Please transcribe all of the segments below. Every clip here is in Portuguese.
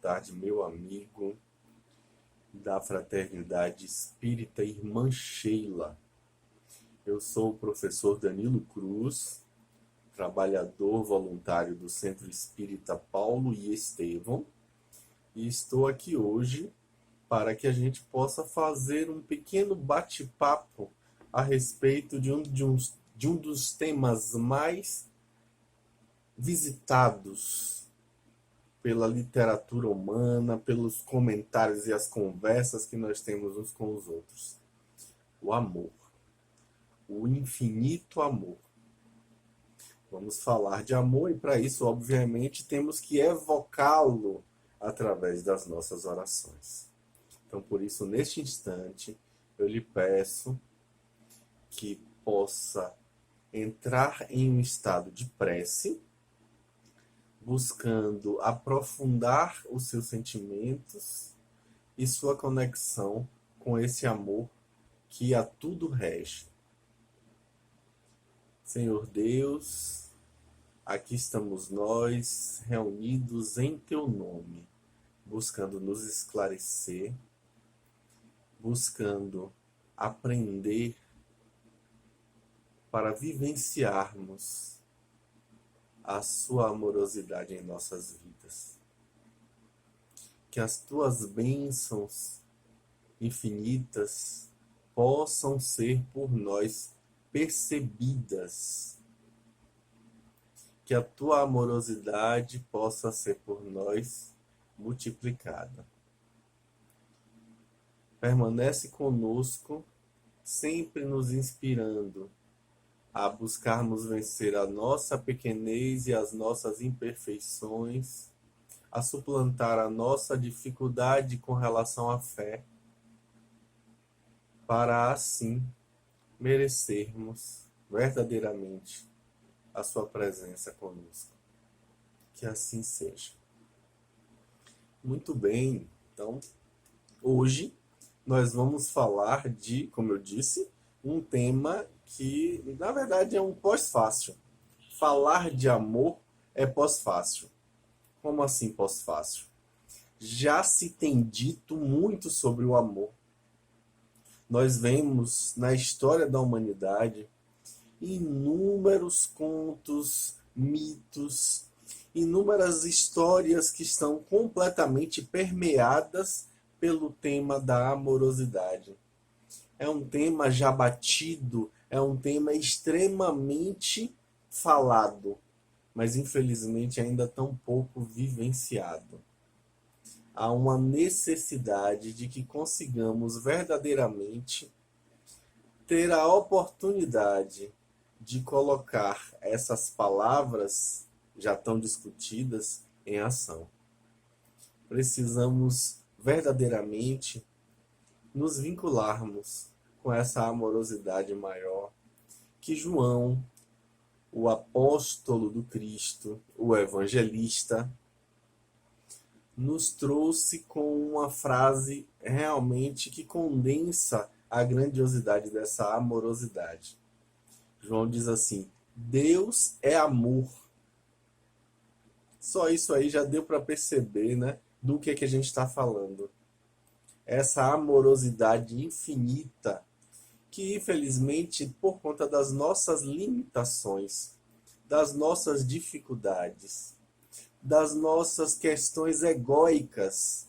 tarde, meu amigo da Fraternidade Espírita Irmã Sheila. Eu sou o professor Danilo Cruz, trabalhador voluntário do Centro Espírita Paulo e Estevão, e estou aqui hoje para que a gente possa fazer um pequeno bate-papo a respeito de um dos temas mais visitados pela literatura humana, pelos comentários e as conversas que nós temos uns com os outros. O amor. O infinito amor. Vamos falar de amor e para isso, obviamente, temos que evocá-lo através das nossas orações. Então, por isso, neste instante, eu lhe peço que possa entrar em um estado de prece, buscando aprofundar os seus sentimentos e sua conexão com esse amor que a tudo rege. Senhor Deus, aqui estamos nós, reunidos em Teu nome, buscando nos esclarecer, buscando aprender para vivenciarmos a Sua amorosidade em nossas vidas. Que as Tuas bênçãos infinitas possam ser por nós percebidas. Que a Tua amorosidade possa ser por nós multiplicada. Permanece conosco, sempre nos inspirando a buscarmos vencer a nossa pequenez e as nossas imperfeições, a suplantar a nossa dificuldade com relação à fé, para assim merecermos verdadeiramente a Sua presença conosco. Que assim seja. Muito bem, então, hoje nós vamos falar de, como eu disse, um tema que, na verdade, é um pós-fácil. Falar de amor é pós-fácil. Como assim pós-fácil? Já se tem dito muito sobre o amor. Nós vemos na história da humanidade inúmeros contos, mitos, inúmeras histórias que estão completamente permeadas pelo tema da amorosidade. É um tema já batido, é um tema extremamente falado, mas infelizmente ainda tão pouco vivenciado. Há uma necessidade de que consigamos verdadeiramente ter a oportunidade de colocar essas palavras já tão discutidas em ação. Precisamos verdadeiramente nos vincularmos com essa amorosidade maior que João, o apóstolo do Cristo, o evangelista, nos trouxe com uma frase realmente que condensa a grandiosidade dessa amorosidade. João diz assim: Deus é amor. Só isso aí já deu para perceber, né, do que a gente está falando. Essa amorosidade infinita que, infelizmente, por conta das nossas limitações, das nossas dificuldades, das nossas questões egóicas,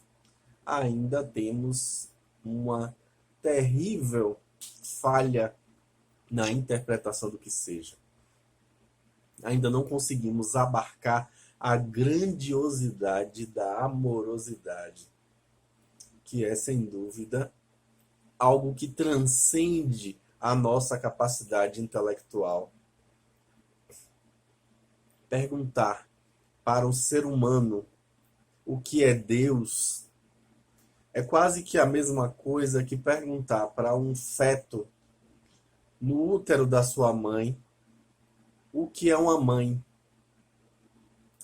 ainda temos uma terrível falha na interpretação do que seja. Ainda não conseguimos abarcar a grandiosidade da amorosidade, que é, sem dúvida, algo que transcende a nossa capacidade intelectual. Perguntar para um ser humano o que é Deus é quase que a mesma coisa que perguntar para um feto no útero da sua mãe o que é uma mãe.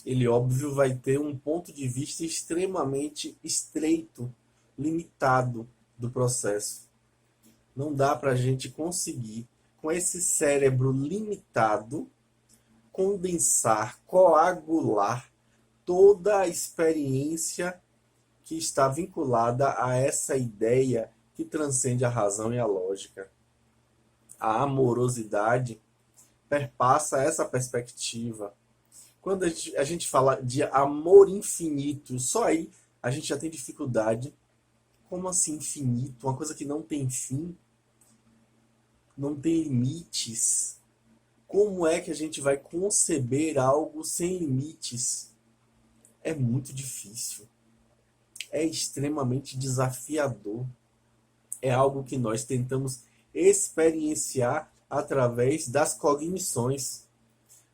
Ele, óbvio, vai ter um ponto de vista extremamente estreito, limitado do processo. Não dá para a gente conseguir, com esse cérebro limitado, condensar, coagular toda a experiência que está vinculada a essa ideia que transcende a razão e a lógica. A amorosidade perpassa essa perspectiva. Quando a gente fala de amor infinito, só aí a gente já tem dificuldade. Como assim infinito? Uma coisa que não tem fim, não tem limites. Como é que a gente vai conceber algo sem limites? É muito difícil. É extremamente desafiador. É algo que nós tentamos experienciar através das cognições,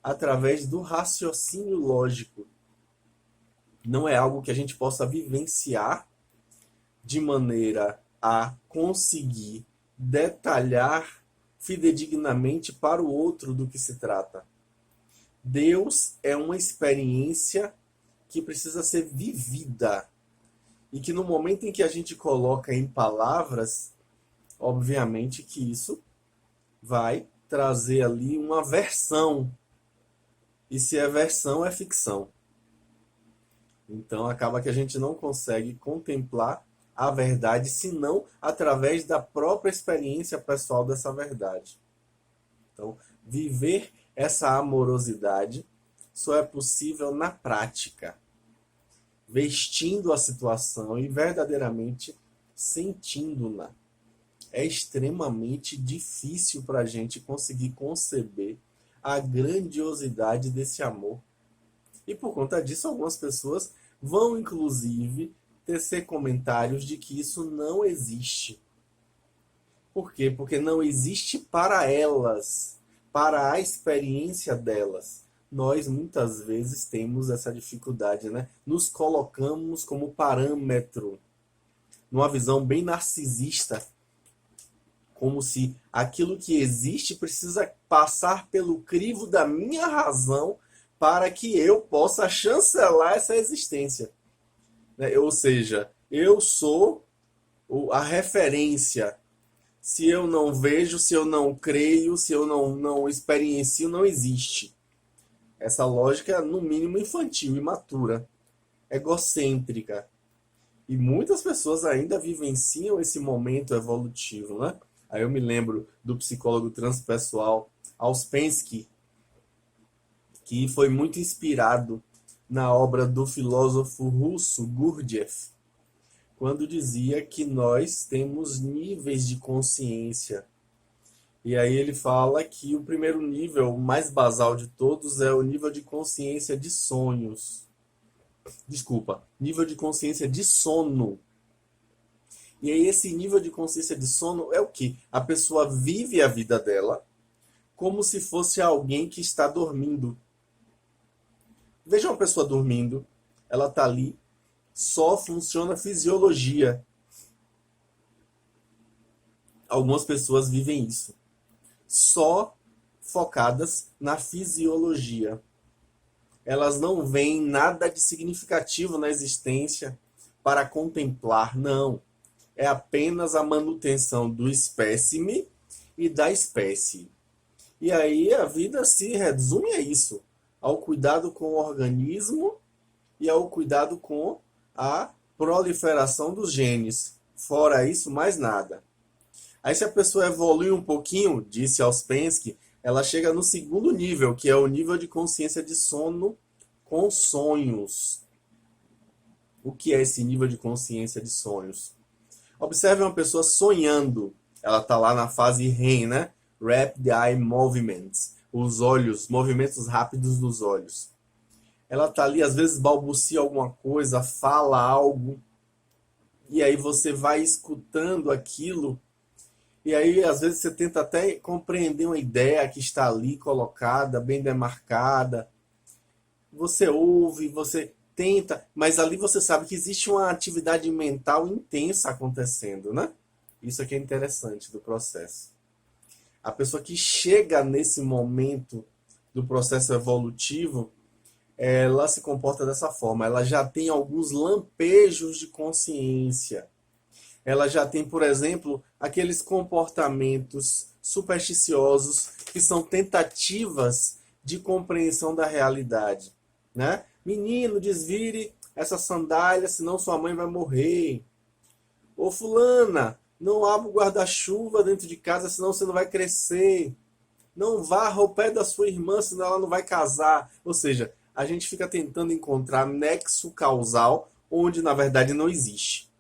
através do raciocínio lógico. Não é algo que a gente possa vivenciar de maneira a conseguir detalhar fidedignamente para o outro do que se trata. Deus é uma experiência que precisa ser vivida e que no momento em que a gente coloca em palavras, obviamente que isso vai trazer ali uma versão. E se é versão, é ficção. Então acaba que a gente não consegue contemplar a verdade, senão através da própria experiência pessoal dessa verdade. Então, viver essa amorosidade só é possível na prática, vestindo a situação e verdadeiramente sentindo-na. É extremamente difícil para a gente conseguir conceber a grandiosidade desse amor. E por conta disso, algumas pessoas vão, inclusive, tecer comentários de que isso não existe. Por quê? Porque não existe para elas, para a experiência delas. Nós, muitas vezes, temos essa dificuldade, né? Nos colocamos como parâmetro, numa visão bem narcisista, como se aquilo que existe precisa passar pelo crivo da minha razão para que eu possa chancelar essa existência. Ou seja, eu sou a referência. Se eu não vejo, se eu não creio, se eu não experiencio, não existe. Essa lógica é, no mínimo, infantil, imatura, egocêntrica. E muitas pessoas ainda vivenciam esse momento evolutivo, né? Aí eu me lembro do psicólogo transpessoal Ouspensky, que foi muito inspirado na obra do filósofo russo Gurdjieff, quando dizia que nós temos níveis de consciência. E aí ele fala que o primeiro nível, o mais basal de todos, é o nível de consciência de sonhos. Desculpa, nível de consciência de sono. E aí esse nível de consciência de sono é o quê? A pessoa vive a vida dela como se fosse alguém que está dormindo. Veja uma pessoa dormindo, ela está ali, só funciona a fisiologia. Algumas pessoas vivem isso, só focadas na fisiologia. Elas não veem nada de significativo na existência para contemplar, não. É apenas a manutenção do espécime e da espécie. E aí a vida se resume a isso, ao cuidado com o organismo e ao cuidado com a proliferação dos genes. Fora isso, mais nada. Aí se a pessoa evolui um pouquinho, disse Ouspensky, ela chega no segundo nível, que é o nível de consciência de sono com sonhos. O que é esse nível de consciência de sonhos? Observe uma pessoa sonhando. Ela está lá na fase REM, né? Rapid Eye Movements. Os olhos, movimentos rápidos dos olhos. Ela está ali, às vezes balbucia alguma coisa, fala algo. E aí você vai escutando aquilo. E aí, às vezes, você tenta até compreender uma ideia que está ali colocada, bem demarcada. Você ouve, você tenta, mas ali você sabe que existe uma atividade mental intensa acontecendo, né? Isso aqui é interessante do processo. A pessoa que chega nesse momento do processo evolutivo, ela se comporta dessa forma. Ela já tem alguns lampejos de consciência. Ela já tem, por exemplo, aqueles comportamentos supersticiosos que são tentativas de compreensão da realidade, né? Menino, desvire essa sandália, senão sua mãe vai morrer. Ô fulana, não abra o guarda-chuva dentro de casa, senão você não vai crescer. Não varra o pé da sua irmã, senão ela não vai casar. Ou seja, a gente fica tentando encontrar nexo causal onde na verdade não existe.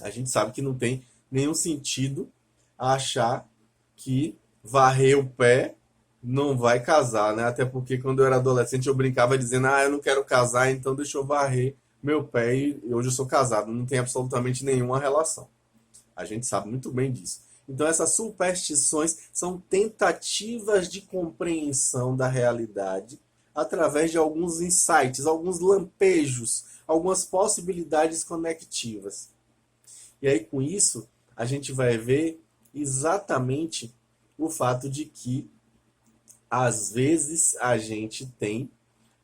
A gente sabe que não tem nenhum sentido achar que varrer o pé não vai casar, né? Até porque quando eu era adolescente eu brincava dizendo, eu não quero casar, então deixa eu varrer meu pé e hoje eu sou casado. Não tem absolutamente nenhuma relação. A gente sabe muito bem disso. Então essas superstições são tentativas de compreensão da realidade através de alguns insights, alguns lampejos, algumas possibilidades conectivas. E aí com isso a gente vai ver exatamente o fato de que às vezes a gente tem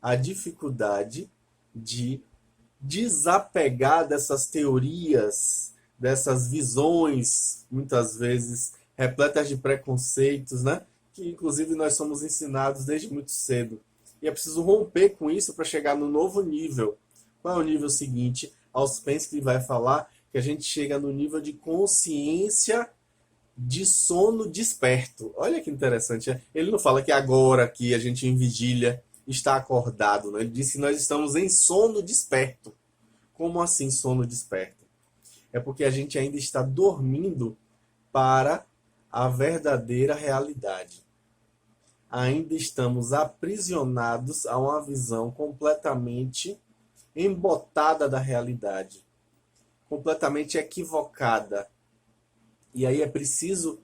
a dificuldade de desapegar dessas teorias, dessas visões, muitas vezes repletas de preconceitos, né? Que inclusive nós somos ensinados desde muito cedo. E é preciso romper com isso para chegar no novo nível. Qual é o nível seguinte? Ouspensky vai falar que a gente chega no nível de consciência de sono desperto. Olha que interessante. Ele não fala que agora que a gente em vigília está acordado. Né? Ele diz que nós estamos em sono desperto. Como assim sono desperto? É porque a gente ainda está dormindo para a verdadeira realidade. Ainda estamos aprisionados a uma visão completamente embotada da realidade, completamente equivocada. E aí é preciso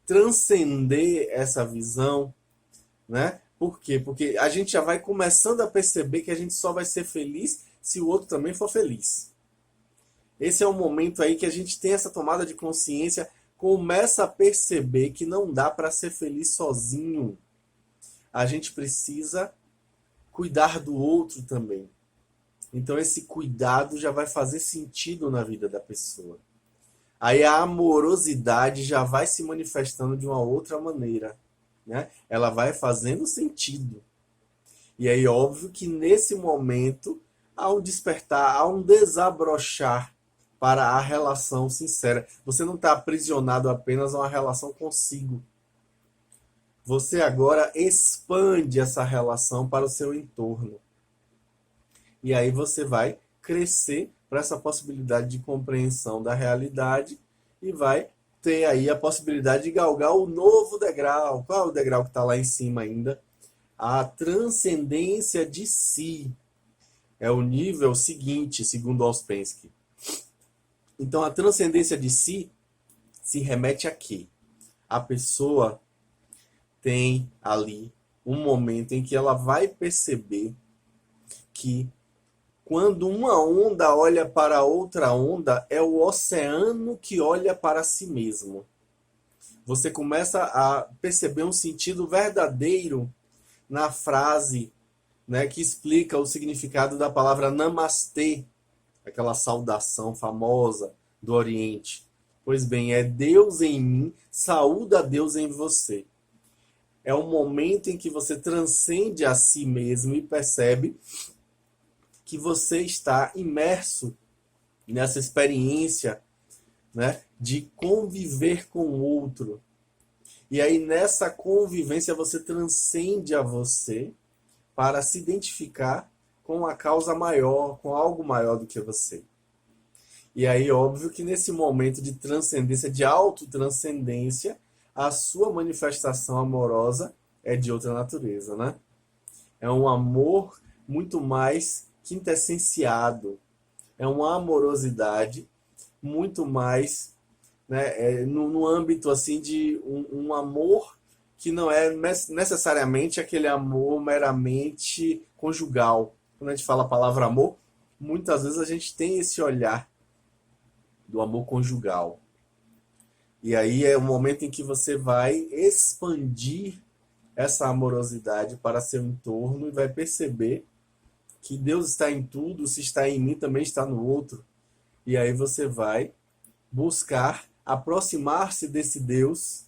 transcender essa visão, né? Por quê? Porque a gente já vai começando a perceber que a gente só vai ser feliz se o outro também for feliz. Esse é o momento aí que a gente tem essa tomada de consciência, começa a perceber que não dá para ser feliz sozinho. A gente precisa cuidar do outro também. Então esse cuidado já vai fazer sentido na vida da pessoa. Aí a amorosidade já vai se manifestando de uma outra maneira, né? Ela vai fazendo sentido. E aí óbvio que nesse momento há um despertar, há um desabrochar para a relação sincera. Você não está aprisionado apenas a uma relação consigo. Você agora expande essa relação para o seu entorno. E aí você vai crescer para essa possibilidade de compreensão da realidade e vai ter aí a possibilidade de galgar o novo degrau. Qual é o degrau que está lá em cima ainda? A transcendência de si. É o nível seguinte, segundo Ouspensky. Então a transcendência de si se remete a quê? A pessoa tem ali um momento em que ela vai perceber que quando uma onda olha para outra onda, é o oceano que olha para si mesmo. Você começa a perceber um sentido verdadeiro na frase, né, que explica o significado da palavra namastê, aquela saudação famosa do Oriente. Pois bem, é Deus em mim, saúda Deus em você. É o momento em que você transcende a si mesmo e percebe que você está imerso nessa experiência, né, de conviver com o outro. E aí nessa convivência você transcende a você para se identificar com a causa maior, com algo maior do que você. E aí óbvio que nesse momento de transcendência, de autotranscendência, a sua manifestação amorosa é de outra natureza, né? É um amor muito mais quintessenciado. É uma amorosidade muito mais, né, no âmbito assim de um amor que não é necessariamente aquele amor meramente conjugal. Quando a gente fala a palavra amor, muitas vezes a gente tem esse olhar do amor conjugal. E aí é o momento em que você vai expandir essa amorosidade para seu entorno e vai perceber que Deus está em tudo, se está em mim, também está no outro. E aí você vai buscar aproximar-se desse Deus,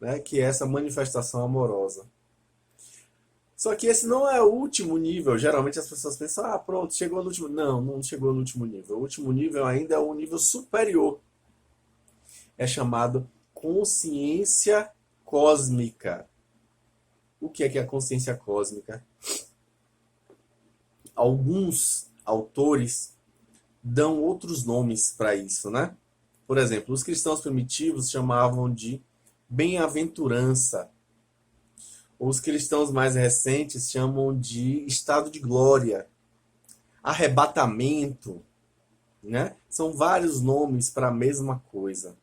né, que é essa manifestação amorosa. Só que esse não é o último nível. Geralmente as pessoas pensam, ah, pronto, chegou no último. Não, não chegou no último nível. O último nível ainda é um nível superior. É chamado consciência cósmica. O que é a consciência cósmica? Alguns autores dão outros nomes para isso, né? Por exemplo, os cristãos primitivos chamavam de bem-aventurança. Os cristãos mais recentes chamam de estado de glória, arrebatamento, né? São vários nomes para a mesma coisa.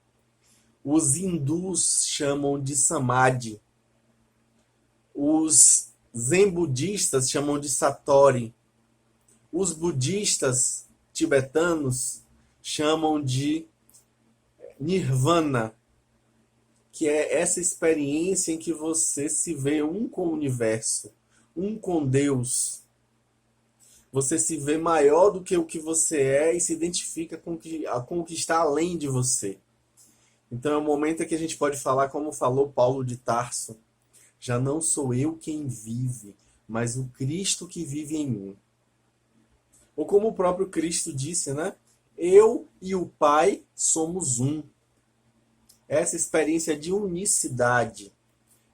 Os hindus chamam de samadhi. Os zen budistas chamam de satori. Os budistas tibetanos chamam de nirvana, que é essa experiência em que você se vê um com o universo, um com Deus. Você se vê maior do que o que você é e se identifica com o que está além de você. Então é o momento em que a gente pode falar como falou Paulo de Tarso. Já não sou eu quem vive, mas o Cristo que vive em mim. Ou como o próprio Cristo disse, né? Eu e o Pai somos um. Essa experiência de unicidade,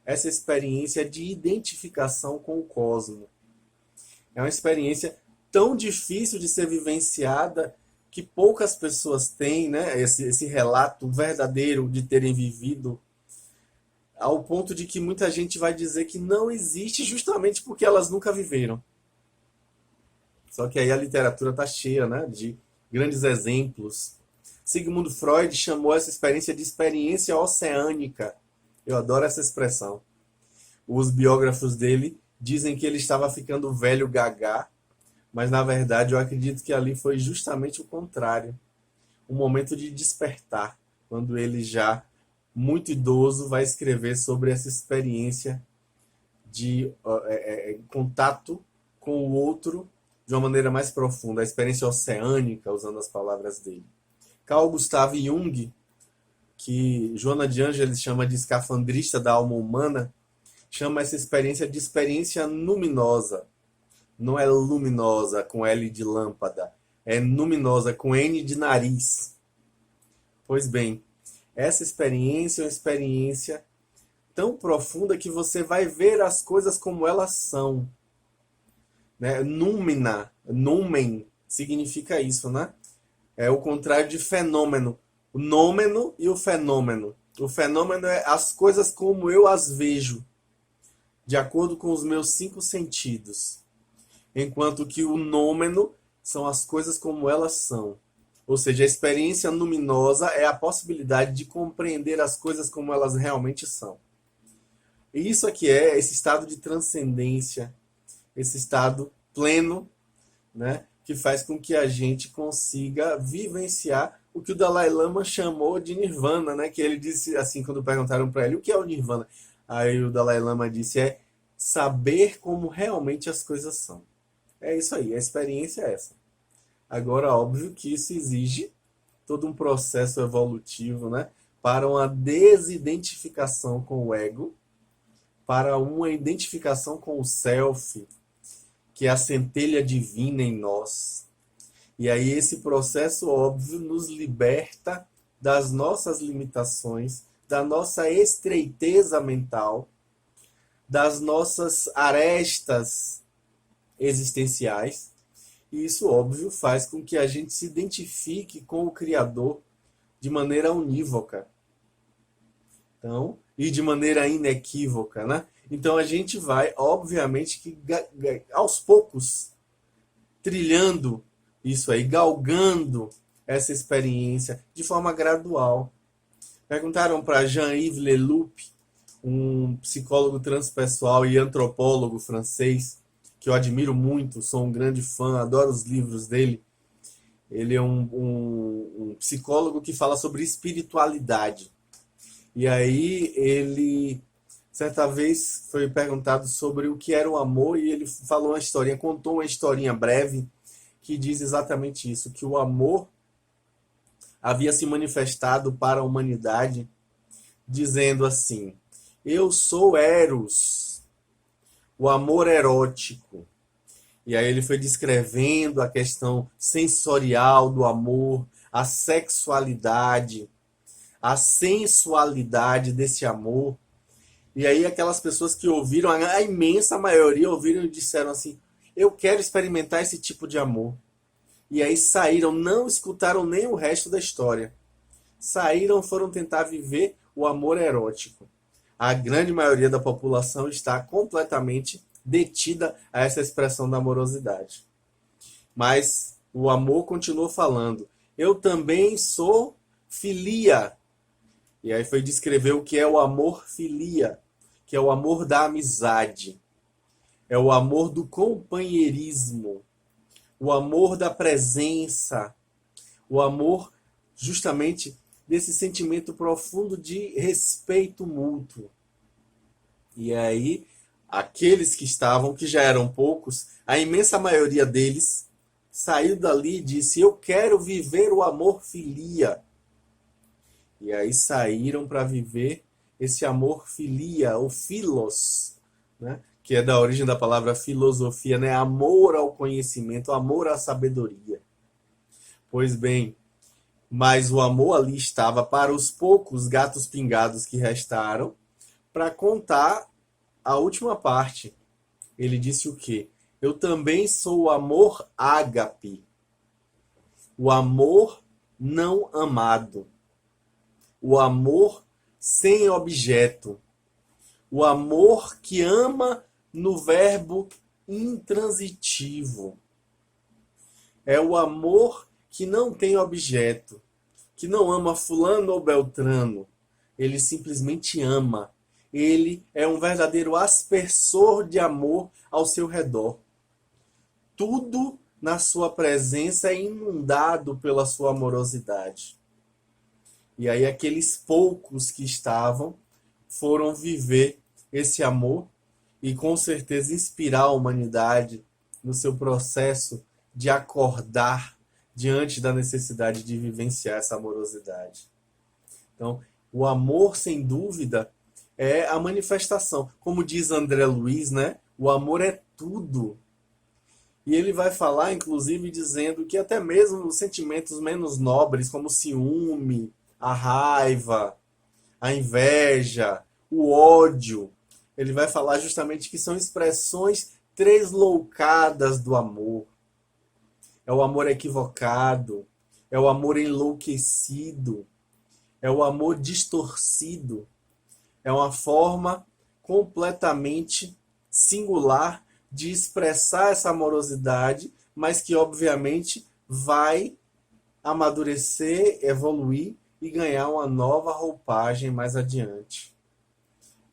essa experiência de identificação com o cosmos. É uma experiência tão difícil de ser vivenciada que poucas pessoas têm, né? Esse relato verdadeiro de terem vivido, ao ponto de que muita gente vai dizer que não existe justamente porque elas nunca viveram. Só que aí a literatura está cheia, né, de grandes exemplos. Sigmund Freud chamou essa experiência de experiência oceânica. Eu adoro essa expressão. Os biógrafos dele dizem que ele estava ficando velho gaga, mas na verdade eu acredito que ali foi justamente o contrário. Um momento de despertar, quando ele já muito idoso vai escrever sobre essa experiência de contato com o outro de uma maneira mais profunda, a experiência oceânica, usando as palavras dele. Carl Gustav Jung, que Joana de Ângeles chama de escafandrista da alma humana, chama essa experiência de experiência luminosa. Não é luminosa com L de lâmpada, é luminosa com N de nariz. Pois bem, essa experiência é uma experiência tão profunda que você vai ver as coisas como elas são. Né? Númena, numen, significa isso, né? É o contrário de fenômeno. O nômeno e o fenômeno. O fenômeno é as coisas como eu as vejo, de acordo com os meus 5 sentidos. Enquanto que o nômeno são as coisas como elas são. Ou seja, a experiência luminosa é a possibilidade de compreender as coisas como elas realmente são. E isso aqui é esse estado de transcendência, esse estado pleno, né, que faz com que a gente consiga vivenciar o que o Dalai Lama chamou de nirvana, né, que ele disse assim quando perguntaram para ele o que é o nirvana. Aí o Dalai Lama disse é saber como realmente as coisas são. É isso aí, a experiência é essa. Agora, óbvio que isso exige todo um processo evolutivo, né, para uma desidentificação com o ego, para uma identificação com o self, que é a centelha divina em nós. E aí esse processo óbvio nos liberta das nossas limitações, da nossa estreiteza mental, das nossas arestas existenciais. E isso óbvio faz com que a gente se identifique com o Criador de maneira unívoca. Então, e de maneira inequívoca, né? Então a gente vai, obviamente, que aos poucos, trilhando isso aí, galgando essa experiência de forma gradual. Perguntaram para Jean-Yves Leloup, um psicólogo transpessoal e antropólogo francês, que eu admiro muito, sou um grande fã, adoro os livros dele. Ele é um psicólogo que fala sobre espiritualidade. E aí ele, certa vez, foi perguntado sobre o que era o amor e ele falou uma historinha, contou uma historinha breve que diz exatamente isso, que o amor havia se manifestado para a humanidade dizendo assim, eu sou Eros, o amor erótico. E aí ele foi descrevendo a questão sensorial do amor, a sexualidade, a sensualidade desse amor. E aí aquelas pessoas que ouviram, a imensa maioria ouviram e disseram assim: eu quero experimentar esse tipo de amor. E aí saíram, não escutaram nem o resto da história. Saíram, foram tentar viver o amor erótico. A grande maioria da população está completamente detida a essa expressão da amorosidade. Mas o amor continuou falando: eu também sou filia. E aí foi descrever o que é o amor filia, que é o amor da amizade, é o amor do companheirismo, o amor da presença, o amor justamente desse sentimento profundo de respeito mútuo. E aí, aqueles que estavam, que já eram poucos, a imensa maioria deles saiu dali e disse: eu quero viver o amor filia. E aí saíram para viver esse amor filia, ou philos, né? Que é da origem da palavra filosofia, né? Amor ao conhecimento, amor à sabedoria. Pois bem, mas o amor ali estava para os poucos gatos pingados que restaram, para contar a última parte. Ele disse o quê? Eu também sou o amor ágape, o amor não amado, o amor sem objeto, o amor que ama no verbo intransitivo. É o amor que não tem objeto, que não ama fulano ou beltrano. Ele simplesmente ama. Ele é um verdadeiro aspersor de amor ao seu redor. Tudo na sua presença é inundado pela sua amorosidade. E aí aqueles poucos que estavam foram viver esse amor e com certeza inspirar a humanidade no seu processo de acordar diante da necessidade de vivenciar essa amorosidade. Então, o amor, sem dúvida, é a manifestação. Como diz André Luiz, né? O amor é tudo. E ele vai falar, inclusive, dizendo que até mesmo os sentimentos menos nobres, como o ciúme, a raiva, a inveja, o ódio, ele vai falar justamente que são expressões tresloucadas do amor. É o amor equivocado, é o amor enlouquecido, é o amor distorcido, é uma forma completamente singular de expressar essa amorosidade, mas que obviamente vai amadurecer, evoluir e ganhar uma nova roupagem mais adiante.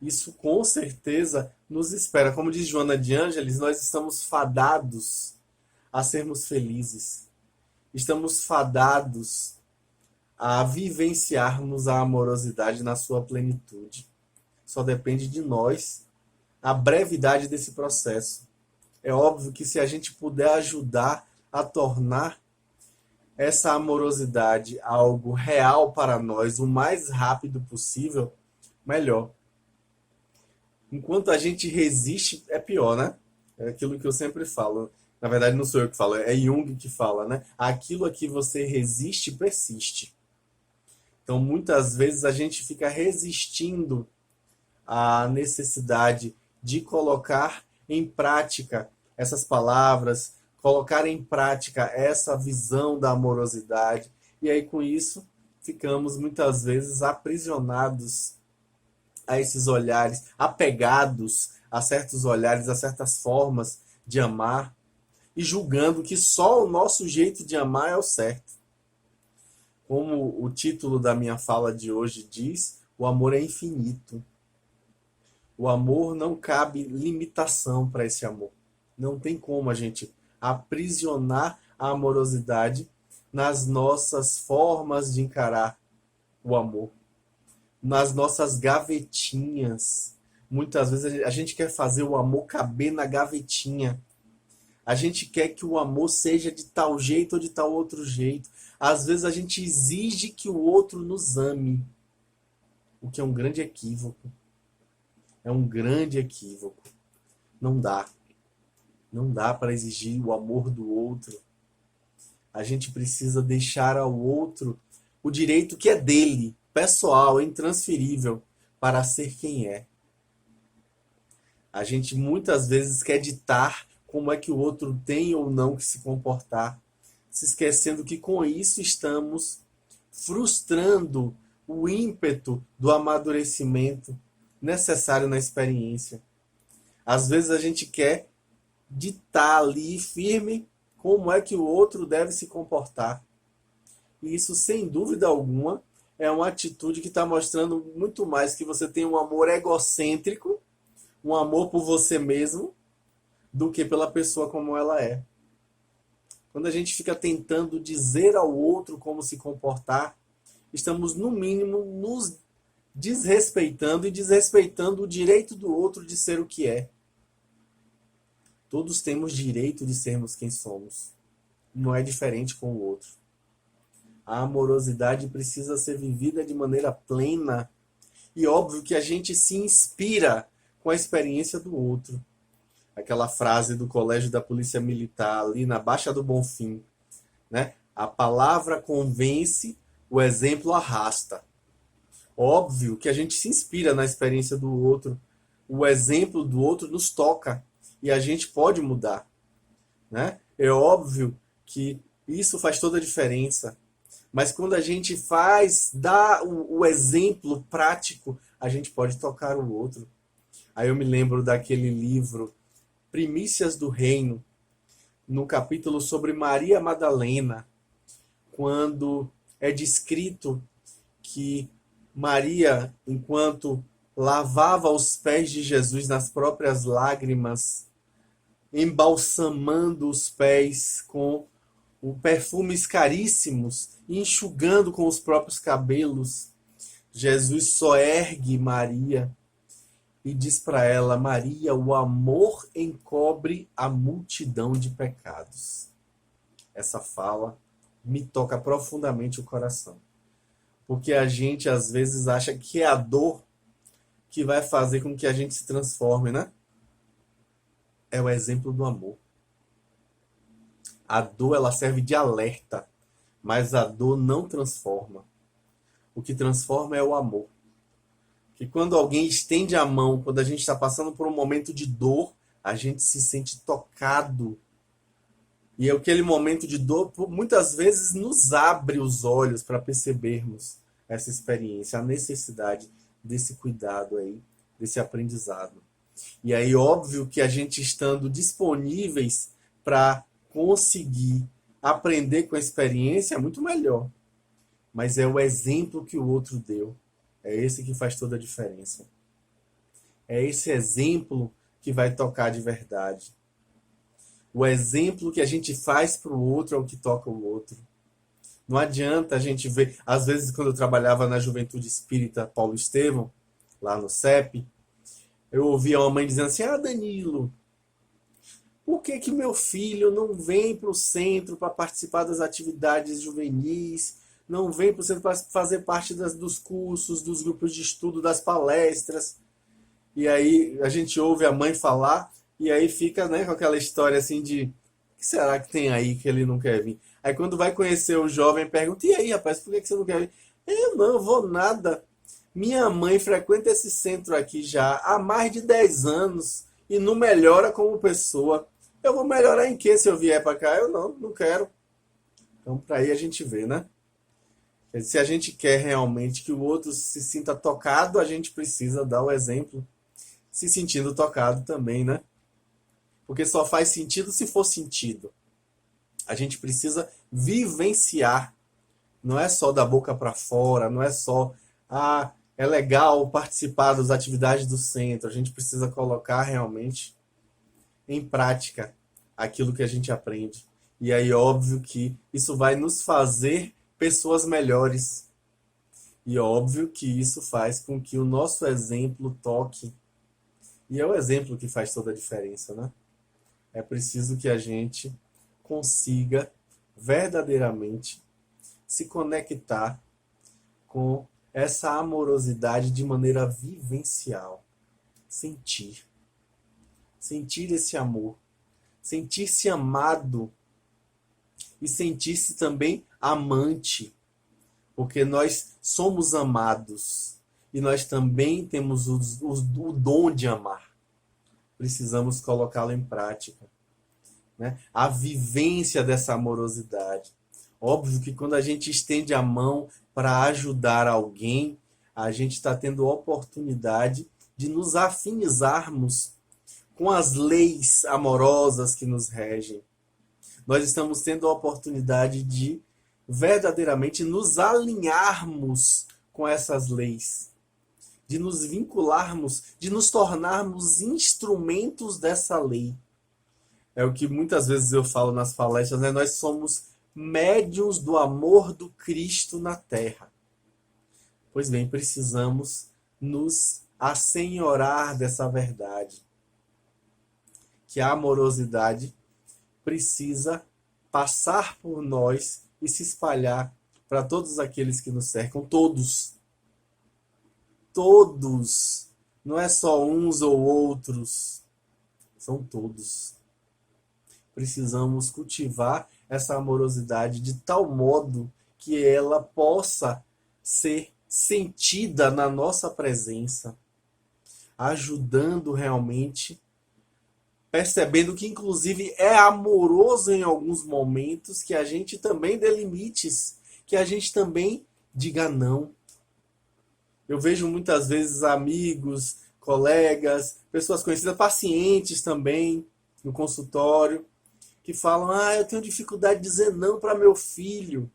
Isso com certeza nos espera. Como diz Joana de Ângeles, nós estamos fadados a sermos felizes. Estamos fadados a vivenciarmos a amorosidade na sua plenitude. Só depende de nós a brevidade desse processo. É óbvio que se a gente puder ajudar a tornar essa amorosidade algo real para nós o mais rápido possível, melhor. Enquanto a gente resiste, é pior, né? É aquilo que eu sempre falo. Na verdade, não sou eu que falo, é Jung que fala, né? Aquilo a que você resiste, persiste. Então, muitas vezes a gente fica resistindo à necessidade de colocar em prática essas palavras, colocar em prática essa visão da amorosidade. E aí, com isso, ficamos muitas vezes aprisionados a esses olhares, apegados a certos olhares, a certas formas de amar, e julgando que só o nosso jeito de amar é o certo. Como o título da minha fala de hoje diz, o amor é infinito. O amor não cabe limitação para esse amor. Não tem como a gente aprisionar a amorosidade nas nossas formas de encarar o amor, nas nossas gavetinhas. Muitas vezes a gente quer fazer o amor caber na gavetinha. A gente quer que o amor seja de tal jeito ou de tal outro jeito. Às vezes a gente exige que o outro nos ame, o que é um grande equívoco. É um grande equívoco. Não dá. Não dá para exigir o amor do outro. A gente precisa deixar ao outro o direito que é dele, pessoal, intransferível, para ser quem é. A gente muitas vezes quer ditar como é que o outro tem ou não que se comportar, se esquecendo que com isso estamos frustrando o ímpeto do amadurecimento necessário na experiência. Às vezes a gente quer ditar ali firme como é que o outro deve se comportar. E isso, sem dúvida alguma, é uma atitude que está mostrando muito mais que você tem um amor egocêntrico, um amor por você mesmo, do que pela pessoa como ela é. Quando a gente fica tentando dizer ao outro como se comportar, estamos, no mínimo, nos desrespeitando e desrespeitando o direito do outro de ser o que é. Todos temos direito de sermos quem somos. Não é diferente com o outro. A amorosidade precisa ser vivida de maneira plena. E óbvio que a gente se inspira com a experiência do outro. Aquela frase do Colégio da Polícia Militar, ali na Baixa do Bonfim, né? A palavra convence, o exemplo arrasta. Óbvio que a gente se inspira na experiência do outro. O exemplo do outro nos toca e a gente pode mudar, né? É óbvio que isso faz toda a diferença. Mas quando a gente dá o exemplo prático, a gente pode tocar o outro. Aí eu me lembro daquele livro Primícias do Reino, no capítulo sobre Maria Madalena, quando é descrito que Maria, enquanto lavava os pés de Jesus nas próprias lágrimas, embalsamando os pés com perfumes caríssimos, enxugando com os próprios cabelos, Jesus só ergue Maria e diz para ela: Maria, o amor encobre a multidão de pecados. Essa fala me toca profundamente o coração. Porque a gente às vezes acha que é a dor que vai fazer com que a gente se transforme, né? É o exemplo do amor. A dor, ela serve de alerta, mas a dor não transforma. O que transforma é o amor. Que quando alguém estende a mão, quando a gente está passando por um momento de dor, a gente se sente tocado. E aquele momento de dor, muitas vezes, nos abre os olhos para percebermos essa experiência, a necessidade desse cuidado aí, desse aprendizado. E aí, óbvio que a gente estando disponíveis para conseguir aprender com a experiência é muito melhor. Mas é o exemplo que o outro deu. É esse que faz toda a diferença. É esse exemplo que vai tocar de verdade. O exemplo que a gente faz para o outro é o que toca o outro. Não adianta a gente ver. Às vezes, quando eu trabalhava na Juventude Espírita Paulo Estevão, lá no CEP, eu ouvia uma mãe dizendo assim: Ah, Danilo, por que que meu filho não vem para o centro para participar das atividades juvenis? Não vem para o centro para fazer parte dos cursos, dos grupos de estudo, das palestras? E aí a gente ouve a mãe falar e aí fica, né, com aquela história assim de: o que será que tem aí que ele não quer vir? Aí quando vai conhecer o jovem, pergunta: e aí, rapaz, por que que você não quer vir? Eu não vou nada. Minha mãe frequenta esse centro aqui já há mais de 10 anos e não melhora como pessoa. Eu vou melhorar em quê se eu vier para cá? Eu não quero. Então, para aí a gente vê, né? Se a gente quer realmente que o outro se sinta tocado, a gente precisa dar o exemplo, se sentindo tocado também, né? Porque só faz sentido se for sentido. A gente precisa vivenciar. Não é só da boca para fora, não é só, é legal participar das atividades do centro. A gente precisa colocar realmente em prática aquilo que a gente aprende. E aí, óbvio que isso vai nos fazer pessoas melhores. E óbvio que isso faz com que o nosso exemplo toque. E é o exemplo que faz toda a diferença, né? É preciso que a gente consiga verdadeiramente se conectar com essa amorosidade de maneira vivencial. Sentir. sentir esse amor, sentir-se amado e sentir-se também amante, porque nós somos amados e nós também temos o dom de amar. Precisamos colocá-lo em prática, né? A vivência dessa amorosidade. Óbvio que quando a gente estende a mão para ajudar alguém, a gente está tendo a oportunidade de nos afinizarmos com as leis amorosas que nos regem. Nós estamos tendo a oportunidade de verdadeiramente nos alinharmos com essas leis, de nos vincularmos, de nos tornarmos instrumentos dessa lei. É o que muitas vezes eu falo nas palestras, né? Nós somos médiuns do amor do Cristo na Terra. Pois bem, precisamos nos assenhorar dessa verdade, que a amorosidade precisa passar por nós e se espalhar para todos aqueles que nos cercam, todos. Todos. Não é só uns ou outros, são todos. Precisamos cultivar essa amorosidade de tal modo que ela possa ser sentida na nossa presença, ajudando realmente, percebendo que inclusive é amoroso em alguns momentos, que a gente também dê limites, que a gente também diga não. Eu vejo muitas vezes amigos, colegas, pessoas conhecidas, pacientes também no consultório, que falam: eu tenho dificuldade de dizer não para meu filho.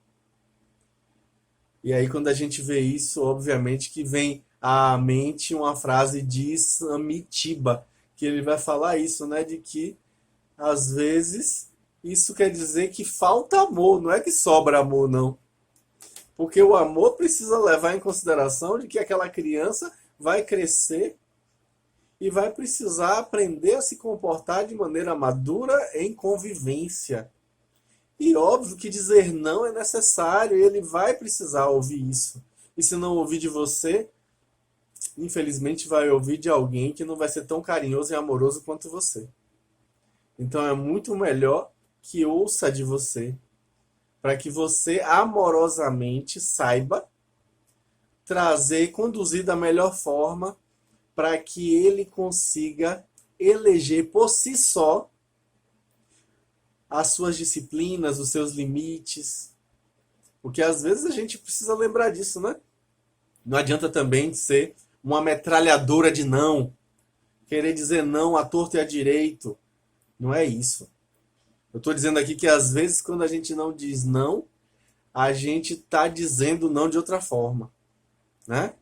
E aí quando a gente vê isso, obviamente que vem à mente uma frase de Samitiba, que ele vai falar isso, né, de que às vezes isso quer dizer que falta amor, não é que sobra amor, não. Porque o amor precisa levar em consideração de que aquela criança vai crescer e vai precisar aprender a se comportar de maneira madura em convivência. E óbvio que dizer não é necessário, e ele vai precisar ouvir isso. E se não ouvir de você, infelizmente vai ouvir de alguém que não vai ser tão carinhoso e amoroso quanto você. Então é muito melhor que ouça de você, para que você amorosamente saiba trazer e conduzir da melhor forma para que ele consiga eleger por si só as suas disciplinas, os seus limites. Porque às vezes a gente precisa lembrar disso, né? Não adianta também ser uma metralhadora de não, querer dizer não à torto e à direito. Não é isso. Eu estou dizendo aqui que às vezes quando a gente não diz não, a gente está dizendo não de outra forma, né?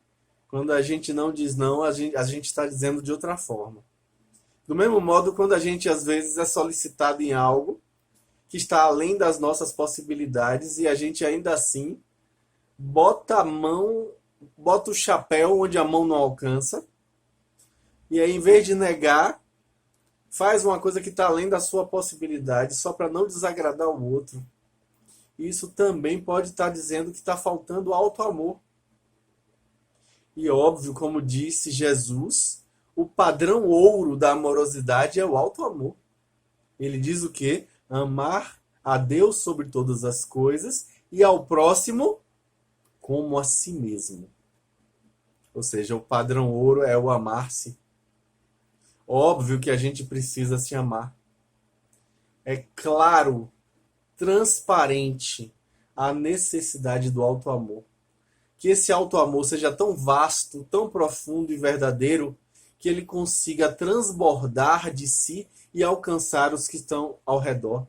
Quando a gente não diz não, a gente está dizendo de outra forma. Do mesmo modo, quando a gente às vezes é solicitado em algo que está além das nossas possibilidades e a gente ainda assim bota a mão, bota o chapéu onde a mão não alcança, e aí em vez de negar, faz uma coisa que está além da sua possibilidade só para não desagradar o outro. Isso também pode estar dizendo que está faltando alto amor. E óbvio, como disse Jesus, o padrão ouro da amorosidade é o alto amor. Ele diz o quê? Amar a Deus sobre todas as coisas e ao próximo como a si mesmo. Ou seja, o padrão ouro é o amar-se. Óbvio que a gente precisa se amar. É claro, transparente a necessidade do alto amor. Que esse alto amor seja tão vasto, tão profundo e verdadeiro, que ele consiga transbordar de si e alcançar os que estão ao redor.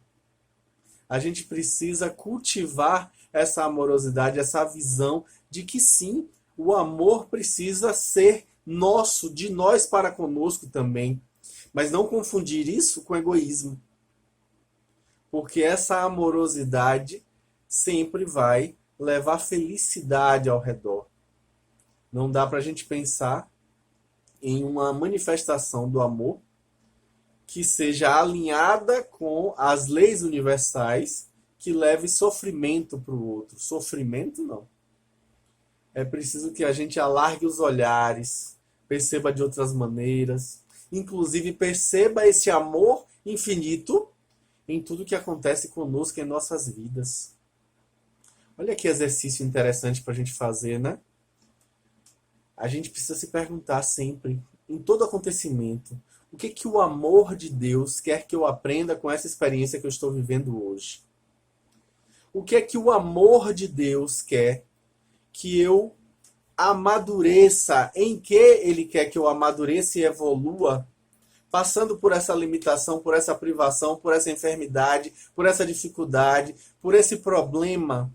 A gente precisa cultivar essa amorosidade, essa visão de que sim, o amor precisa ser nosso, de nós para conosco também. Mas não confundir isso com egoísmo. Porque essa amorosidade sempre vai levar felicidade ao redor. Não dá para a gente pensar em uma manifestação do amor que seja alinhada com as leis universais, que leve sofrimento para o outro. Sofrimento não. É preciso que a gente alargue os olhares, perceba de outras maneiras, inclusive perceba esse amor infinito em tudo que acontece conosco em nossas vidas. Olha que exercício interessante para a gente fazer, né? A gente precisa se perguntar sempre, em todo acontecimento, o que que o amor de Deus quer que eu aprenda com essa experiência que eu estou vivendo hoje? O que é que o amor de Deus quer que eu amadureça? Em que Ele quer que eu amadureça e evolua? Passando por essa limitação, por essa privação, por essa enfermidade, por essa dificuldade, por esse problema.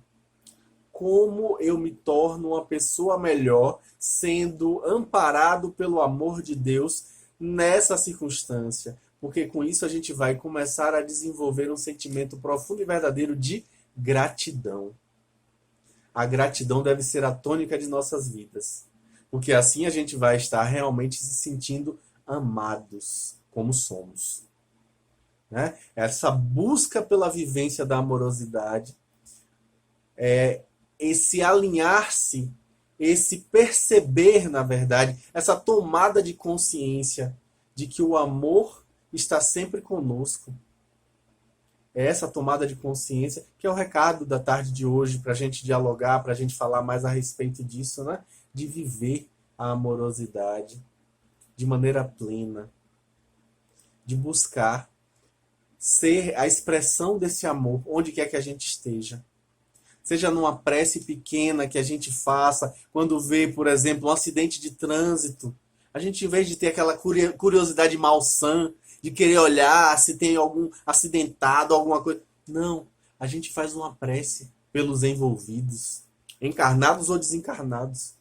Como eu me torno uma pessoa melhor sendo amparado pelo amor de Deus nessa circunstância? Porque com isso a gente vai começar a desenvolver um sentimento profundo e verdadeiro de gratidão. A gratidão deve ser a tônica de nossas vidas, porque assim a gente vai estar realmente se sentindo amados como somos. Né? Essa busca pela vivência da amorosidade, esse alinhar-se, esse perceber, na verdade, essa tomada de consciência de que o amor está sempre conosco. É essa tomada de consciência que é o recado da tarde de hoje, para a gente dialogar, para a gente falar mais a respeito disso, né? De viver a amorosidade de maneira plena, de buscar ser a expressão desse amor onde quer que a gente esteja. Seja numa prece pequena que a gente faça, quando vê, por exemplo, um acidente de trânsito, a gente, em vez de ter aquela curiosidade malsã, de querer olhar se tem algum acidentado, alguma coisa. Não, a gente faz uma prece pelos envolvidos, encarnados ou desencarnados.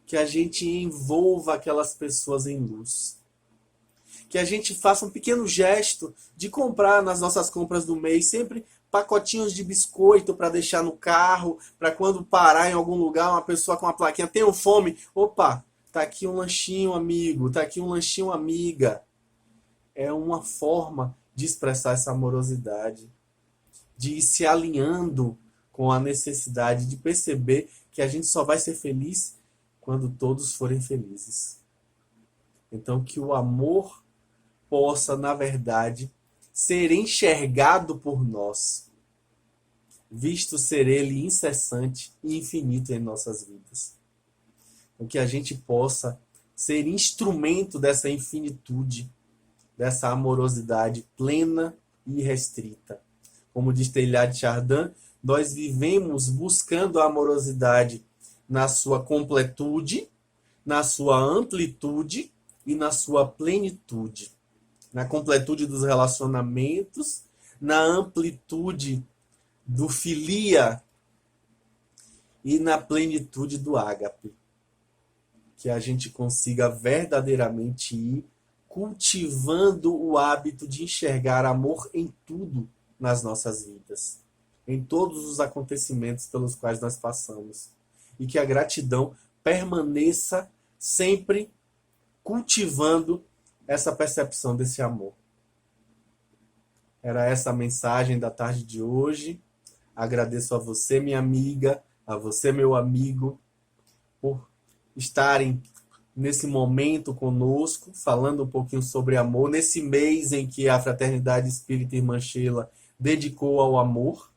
Que a gente envolva aquelas pessoas em luz. Que a gente faça um pequeno gesto de comprar nas nossas compras do mês sempre pacotinhos de biscoito para deixar no carro, para quando parar em algum lugar, uma pessoa com uma plaquinha, tenho fome, opa, tá aqui um lanchinho amigo, tá aqui um lanchinho amiga. É uma forma de expressar essa amorosidade, de ir se alinhando com a necessidade de perceber que a gente só vai ser feliz quando todos forem felizes. Então que o amor possa, na verdade, ser enxergado por nós, visto ser ele incessante e infinito em nossas vidas. Então, que a gente possa ser instrumento dessa infinitude, dessa amorosidade plena e restrita. Como diz Teilhard de Chardin, nós vivemos buscando a amorosidade na sua completude, na sua amplitude e na sua plenitude. Na completude dos relacionamentos, na amplitude do filia e na plenitude do ágape. Que a gente consiga verdadeiramente ir cultivando o hábito de enxergar amor em tudo nas nossas vidas, em todos os acontecimentos pelos quais nós passamos. E que a gratidão permaneça sempre cultivando essa percepção desse amor. Era essa a mensagem da tarde de hoje. Agradeço a você, minha amiga, a você, meu amigo, por estarem nesse momento conosco, falando um pouquinho sobre amor, nesse mês em que a Fraternidade Espírita Irmã Sheila dedicou ao amor.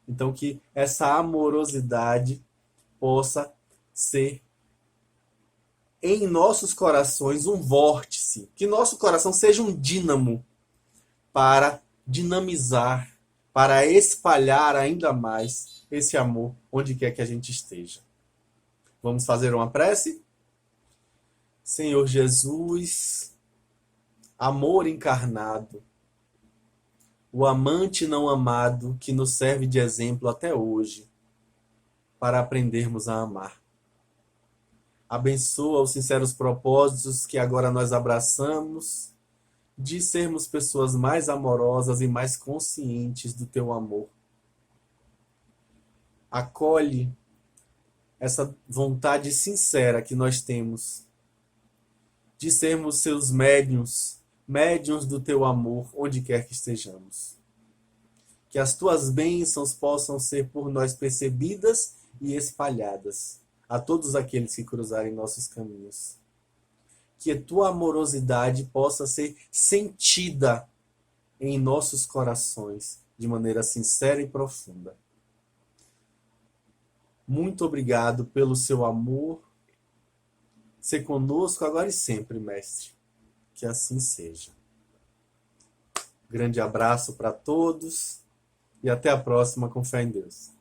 Então, que essa amorosidade possa ser em nossos corações um vórtice, que nosso coração seja um dínamo para dinamizar, para espalhar ainda mais esse amor onde quer que a gente esteja. Vamos fazer uma prece? Senhor Jesus, amor encarnado, o amante não amado que nos serve de exemplo até hoje para aprendermos a amar. Abençoa os sinceros propósitos que agora nós abraçamos de sermos pessoas mais amorosas e mais conscientes do teu amor. Acolhe essa vontade sincera que nós temos de sermos seus médiuns, médiuns do teu amor, onde quer que estejamos. Que as tuas bênçãos possam ser por nós percebidas e espalhadas a todos aqueles que cruzarem nossos caminhos. que a tua amorosidade possa ser sentida em nossos corações de maneira sincera e profunda. Muito obrigado pelo seu amor. Ser conosco agora e sempre, Mestre. Que assim seja. Grande abraço para todos e até a próxima, com fé em Deus.